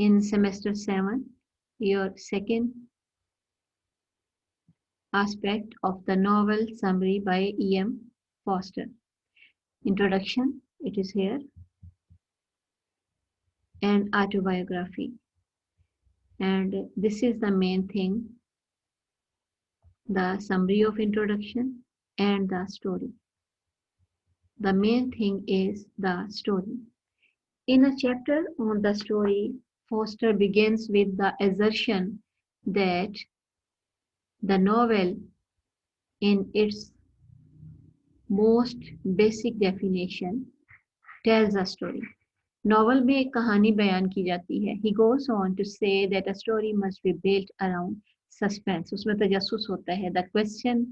in semester 7, your second aspect of the novel summary by E.M. Foster. Introduction, it is here, and autobiography. And this is the main thing, the summary of introduction and the story. The main thing is the story. In a chapter on the story, Foster begins with the assertion that the novel, in its most basic definition, tells a story. Novel में एक कहानी बयान की जाती है. He goes on to say that a story must be built around suspense. उसमें तजस्सुस होता है. The question,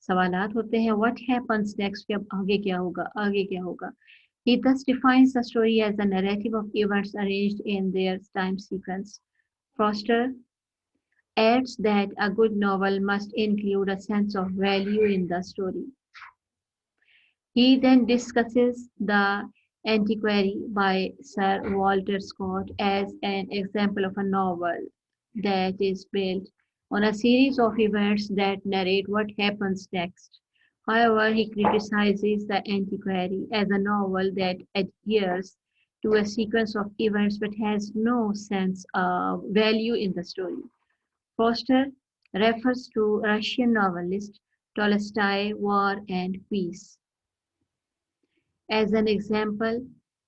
सवालात होते हैं. What happens next? कि अब आगे क्या होगा? आगे क्या होगा? He thus defines the story as a narrative of events arranged in their time sequence. Foster adds that a good novel must include a sense of value in the story. He then discusses the Antiquary by Sir Walter Scott as an example of a novel that is built on a series of events that narrate what happens next. However, he criticizes the Antiquary as a novel that adheres to a sequence of events but has no sense of value in the story. Foster refers to Russian novelist Tolstoy, War and Peace, as an example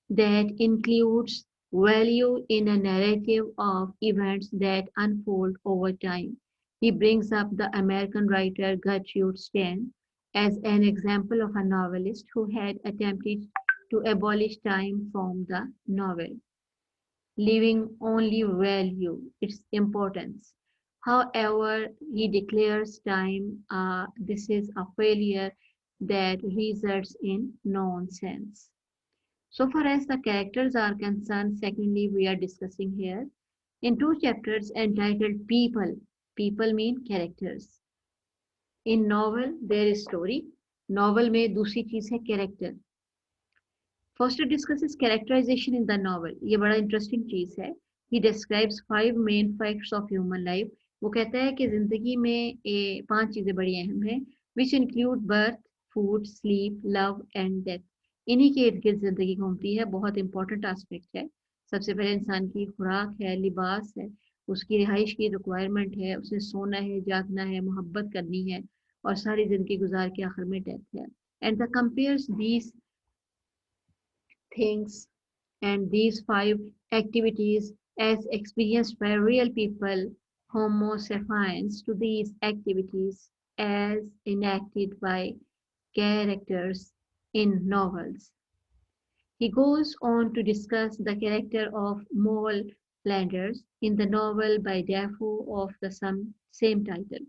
that includes value in a narrative of events that unfold over time. He brings up the American writer Gertrude Stein as an example of a novelist who had attempted to abolish time from the novel, leaving only value, its importance. However, he declares time, this is a failure that results in nonsense. So far as the characters are concerned, secondly, we are discussing here in two chapters entitled People. People mean characters. In novel, there is story. Novel में दूसरी चीज है character. Foster discusses characterization in the novel. ये बड़ा interesting चीज है. He describes 5 main facts of human life. वो कहता है कि जिंदगी में 5 चीजें बड़ी अहम हैं, which include birth, food, sleep, love and death. इन्हीं के इर्द गिर्द जिंदगी घूमती है. बहुत इंपॉर्टेंट एस्पेक्ट है. सबसे पहले इंसान की खुराक है, लिबास है, उसकी रिहाइश की रिक्वायरमेंट है, उसे सोना है, जागना है, मोहब्बत करनी है और सारी जिंदगी गुजार के आखिर में डेथ है. And the compares these things and these 5 activities as experienced by real people, Homo sapiens, to these activities as enacted by characters in novels. He goes on to discuss the character of Moll Flanders in the novel by Dafoe of the same title.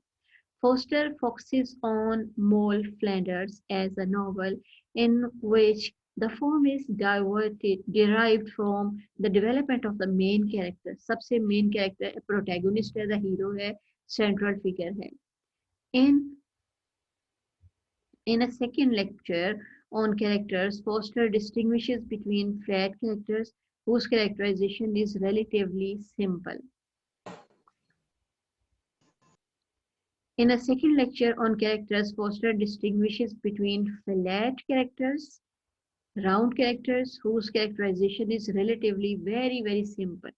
Foster focuses on Moll Flanders as a novel in which the form is derived from the development of the main character. सबसे main character protagonist है, the hero है, central figure है. In a second lecture on characters, Foster distinguishes between flat characters whose characterization is relatively simple. In a second lecture on characters, Foster distinguishes between flat characters, round characters whose characterization is relatively very simple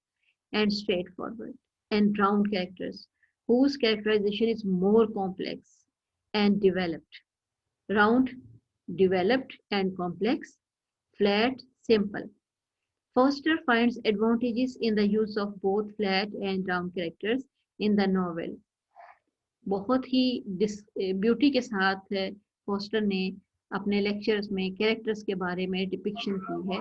and straightforward, and round characters whose characterization is more complex and developed. Round, developed and complex, flat, simple. Foster finds advantages in the use of both flat and round characters in the novel. बहुत ही beauty के साथ poster ने अपने lectures में characters के बारे में depiction की है.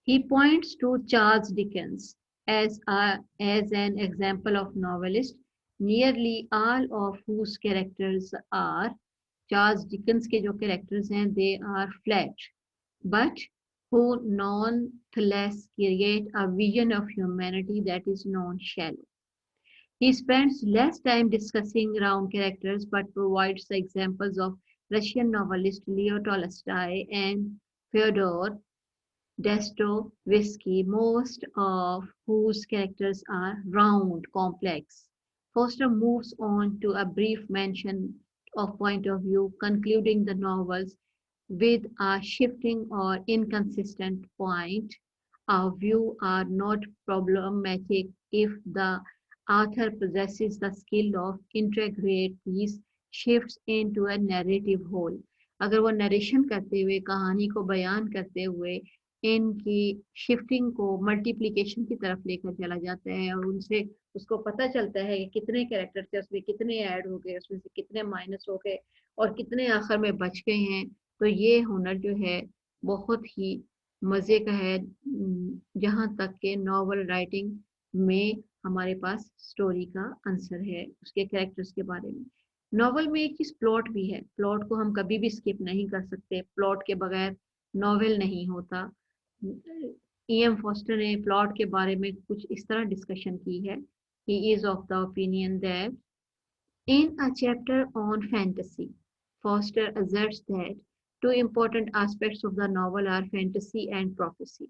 He points to Charles Dickens as an example of novelist, nearly all of whose characters are, Charles Dickens के जो characters हैं, they are flat, but who nonetheless create a vision of humanity that is non-shallow. He spends less time discussing round characters but provides the examples of Russian novelist Leo Tolstoy and Fyodor Dostoevsky, most of whose characters are round, complex. Foster moves on to a brief mention of point of view, concluding the novels with a shifting or inconsistent point. Our view are not problematic if the author possesses the skill of integrate these shifts into a narrative whole. अगर वो narration करते हुए कहानी को बयान करते हुए इनकी शिफ्टिंग को मल्टीप्लिकेशन की तरफ लेकर चला जाता है और उनसे उसको पता चलता है कि कितने कैरेक्टर थे उसमें कितने ऐड हो गए उसमें से कितने माइनस हो गए और कितने आखिर में बच गए हैं तो ये हुनर जो है बहुत ही मज़े का है जहाँ तक के नॉवल राइटिंग में हमारे पास स्टोरी का आंसर है उसके कैरेक्टर्स के बारे में नॉवल में एक चीज़ प्लॉट भी है प्लॉट को हम कभी भी स्किप नहीं कर सकते प्लॉट के बगैर नॉवेल नहीं होता E.M. फॉस्टर ने प्लॉट के बारे में कुछ इस तरह डिस्कशन की है he is of the opinion that in a chapter on fantasy, Foster asserts that two important aspects of the novel are fantasy and prophecy.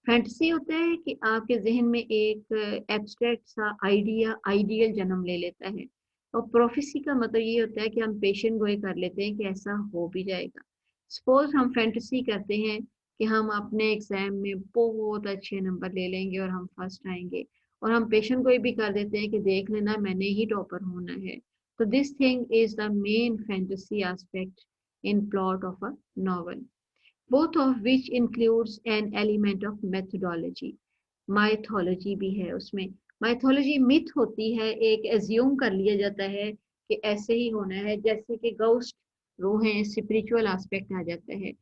Fantasy होता है कि आपके जहन में एक एब्स्ट्रैक्ट सा आइडिया आइडियल जन्म ले लेता है और प्रोफेसी का मतलब ये होता है कि हम पेशेंट गोई कर लेते हैं कि ऐसा हो भी जाएगा सपोज हम फैंटेसी करते हैं कि हम अपने एग्जाम में बहुत अच्छे नंबर ले लेंगे और हम फर्स्ट आएंगे और हम पेशेंट गोई भी कर देते हैं कि देख लेना मैंने ही टॉपर होना है तो this thing is the main fantasy aspect in plot of a novel both of which includes an element of methodology. Mythology भी है उसमें माइथोलॉजी मिथ होती है एक एज्यूम कर लिया जाता है कि ऐसे ही होना है जैसे कि गोस्ट रूहें स्पिरिचुअल एस्पेक्ट आ जाता है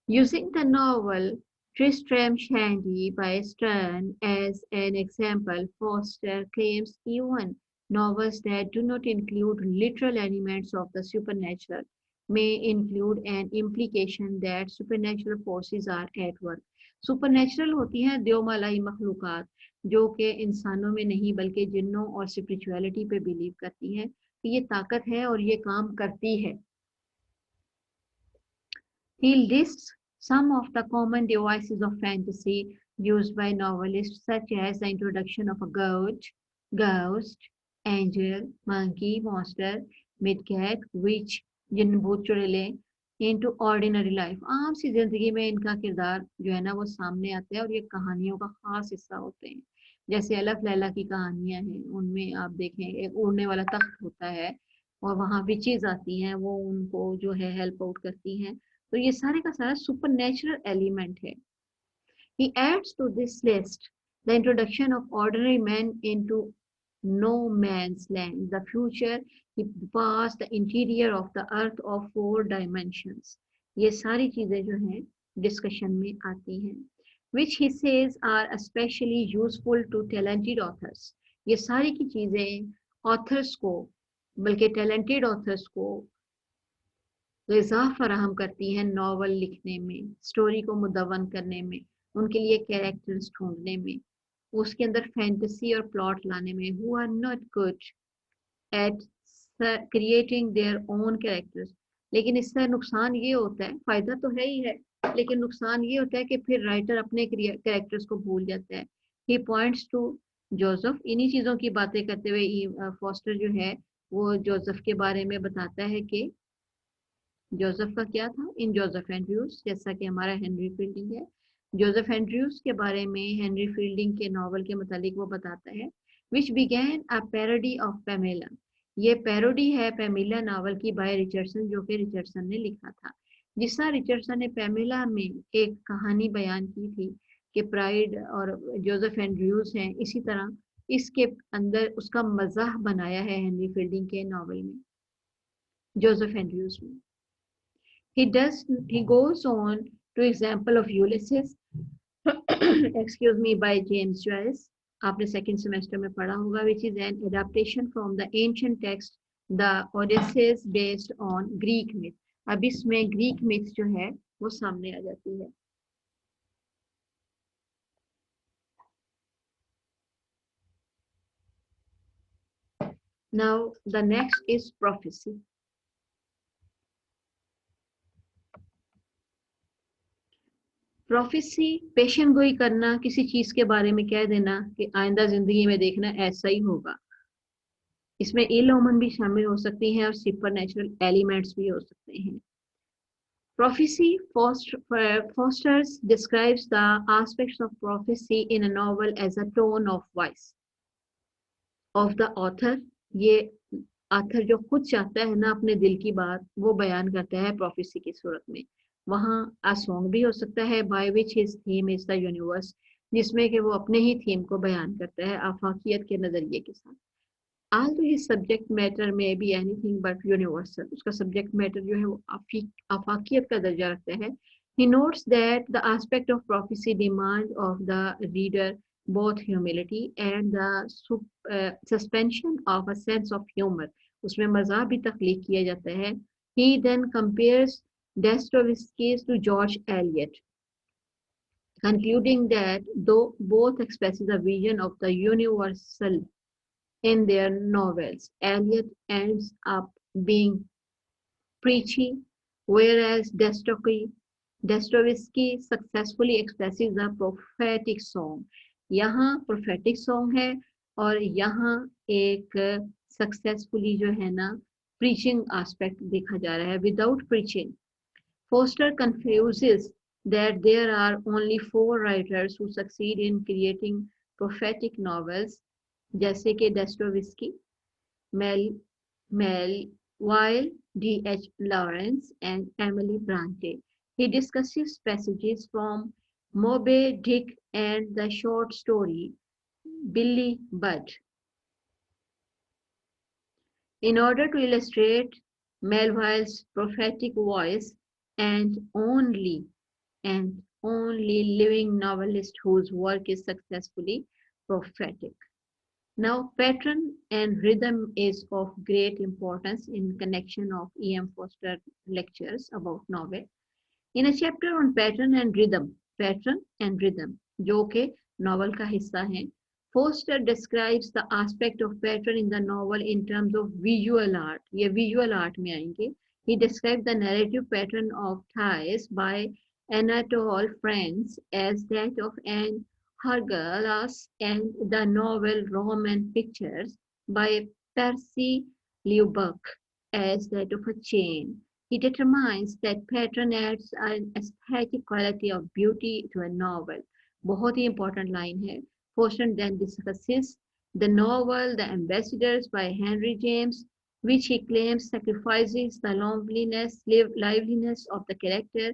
using the novel Tristram Shandy by Stern as an example, Foster claims even novels that do not include literal elements of the supernatural may include an implication that supernatural forces are at work. Supernatural होती हैं देवमालाई मखलूकात जो कि इंसानों में नहीं बल्कि जिन्नों और spirituality पे बिलीव करती हैं कि ये ताकत है और ये काम करती है He lists some of the common devices of fantasy used by novelists, such as the introduction of a goat, ghost, angel, monkey, monster, midcat, witch, जिन भूत चुड़ैले into ordinary life. आम सी जिंदगी में इनका किरदार जो है ना वो सामने आता है और ये कहानियों का खास हिस्सा होते हैं जैसे अलफ लैला की कहानियां हैं उनमें आप देखें एक उड़ने वाला तख्त होता है और वहाँ विचेज आती हैं वो उनको जो है हेल्प आउट करती हैं तो ये सारे का सारा सुपरनेचुरल एलिमेंट है He adds to this list the introduction of ordinary men into no man's land, the future, the past, the interior of the earth of four dimensions. ये सारी चीजें जो हैं डिस्कशन में आती हैं which he says are especially useful to talented authors. ये सारी की चीजें ऑथर्स को बल्कि टैलेंटेड ऑथर्स को ग़िज़ा फराहम करती हैं नावल लिखने में स्टोरी को मुदव्वन करने में उनके लिए कैरेक्टर्स ढूंढने में उसके अंदर फैंटेसी और प्लॉट लाने में who are not good at creating their own characters लेकिन इससे नुकसान ये होता है फायदा तो है ही है लेकिन नुकसान ये होता है कि फिर राइटर अपने कैरेक्टर्स को भूल जाता है ही पॉइंट्स टू जोसेफ इन्हीं चीज़ों की बातें करते हुए फॉस्टर जो है वो जोसेफ के बारे में बताता है कि जोसेफ का क्या था इन जोसेफ एंड्रयूज जैसा कि हमारा हेनरी फील्डिंग है जोसेफ एंड्रयूज के बारे में हेनरी फील्डिंग के नावल के मुतालिक वो बताता है which began a parody of Pamela ये पैरोडी है पैमेला नावल की बाय रिचर्डसन जो कि रिचर्डसन ने लिखा था जिस तरह रिचर्डसन ने पैमेला में एक कहानी बयान की थी कि प्राइड और जोसेफ एंड्रयूज हैं इसी तरह इसके अंदर उसका मजाक बनाया है हेनरी फील्डिंग के नावल में जोसेफ एंड्रयूज में He goes on to example of Ulysses, excuse me, by James Joyce. आपने सेकंड सेमेस्टर में पढ़ा होगा which is an adaptation from the ancient text the Odyssey based on Greek myth. अब इसमें Greek myth जो है वो सामने आ जाती है Now the next is prophecy. Prophecy पेशन गोई करना, किसी चीज के बारे में कह देना कि आइंदा जिंदगी में देखना ऐसा ही होगा। इसमें इल ओमन भी शामिल हो सकती हैं और सुपर नेचुरल एलिमेंट्स भी हो सकते हैं। Prophecy Fosters describes the aspects of prophecy in a novel as a tone of voice of the author. ये author जो खुद चाहता है ना अपने दिल की बात वो बयान करता है prophecy की सूरत में। वहाँ a song भी हो सकता है by which his theme is the universe, जिसमें कि वो अपने ही थीम को बयान करता है आफाकियत के नजरिए के साथ। although his subject matter may be anything but universal, उसका subject matter जो है वो आफाकियत का दर्जा रखता है। He notes that the aspect of prophecy demand of the reader both humility and the suspension of a sense of humor. उसमें मज़ाक भी तख्लीक किया जाता है। He then compares Dostoevsky to George Eliot, concluding that though both expresses a vision of the universal in their novels, Eliot ends up being preachy, whereas Dostoevsky successfully expresses the prophetic song. यहाँ prophetic song है और यहाँ एक successfully जो है ना preaching aspect देखा जा रहा है without preaching. Foster confuses that there are only 4 writers who succeed in creating prophetic novels, जैसे कि Dostoevsky, Mel, while D.H. Lawrence and Emily Bronte. He discusses passages from Moby Dick and the short story Billy Budd in order to illustrate Melville's prophetic voice and only living novelist whose work is successfully prophetic. Now, pattern and rhythm is of great importance in connection of E.M.FORSTER lectures about novel. In a chapter on pattern and rhythm, जो कि novel का हिस्सा है, Foster describes the aspect of pattern in the novel in terms of visual art. ये visual art में आएंगे. He describes the narrative pattern of Thais by Anatole France as that of an Hercules and the novel Rome and Pictures by Percy Leubuck as that of a chain. He determines that pattern adds an aesthetic quality of beauty to a novel. बहुत ही important line है. Forster then discusses the novel The Ambassadors by Henry James, which he claims sacrifices the liveliness of the character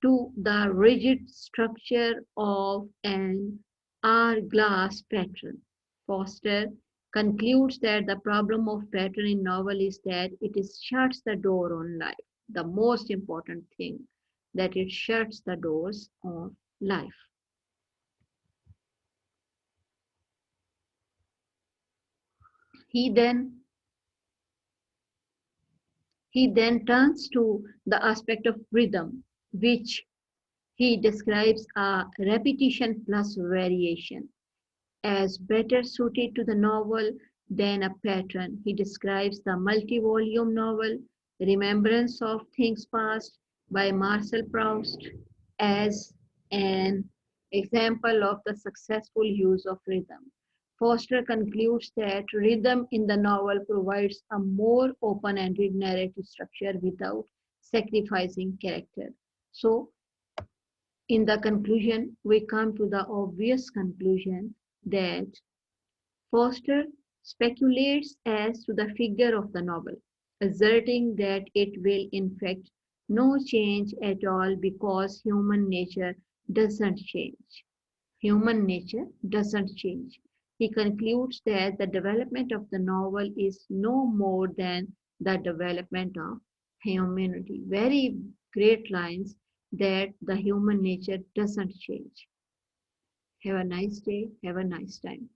to the rigid structure of an hourglass pattern. Foster concludes that the problem of pattern in novel is that it shuts the door on life. The most important thing, that it shuts the doors on life. He then turns to the aspect of rhythm, which he describes a repetition plus variation as better suited to the novel than a pattern. He describes the multi-volume novel Remembrance of Things Past by Marcel Proust as an example of the successful use of rhythm. Foster concludes that rhythm in the novel provides a more open-ended narrative structure without sacrificing character. So, in the conclusion, we come to the obvious conclusion that Foster speculates as to the figure of the novel, asserting that it will in fact no change at all because human nature doesn't change. Human nature doesn't change. He concludes that the development of the novel is no more than the development of humanity. Very great lines that the human nature doesn't change. Have a nice day. Have a nice time.